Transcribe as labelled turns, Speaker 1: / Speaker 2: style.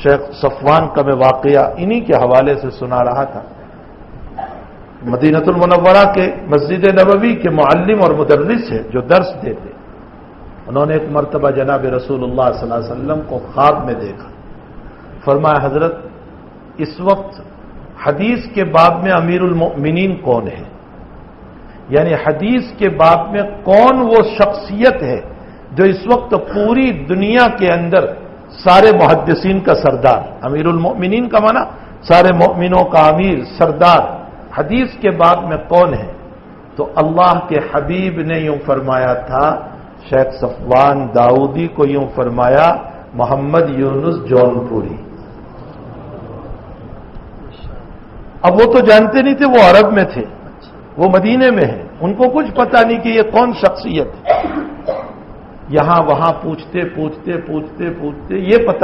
Speaker 1: شیخ صفوان کا میں واقعہ انہی کے حوالے سے سنا رہا تھا. مدینہ المنورہ کے مسجد نبوی کے معلم اور مدرس ہے جو درس دیتے. انہوں نے ایک مرتبہ جناب رسول اللہ صلی اللہ علیہ وسلم کو خواب میں دیکھا. فرمایا حضرت اس وقت حدیث کے باب میں امیر المؤمنین کون ہے؟ یعنی حدیث کے باب میں کون وہ شخصیت ہے جو اس وقت پوری دنیا کے اندر سارے محدثین کا سردار. امیر المؤمنین کا معنی سارے مؤمنوں کا امیر، سردار. حدیث کے باب میں کون ہے؟ تو اللہ کے حبیب نے یوں فرمایا تھا، شیخ صفوان داؤدی کو یوں فرمایا، محمد یونس جون پوری. اب وہ تو جانتے نہیں تھے، وہ عرب میں تھے، وہ مدینے میں ہیں، ان کو کچھ پتا نہیں کہ یہ کون شخصیت ہے. یہاں وہاں پوچھتے یہ پتا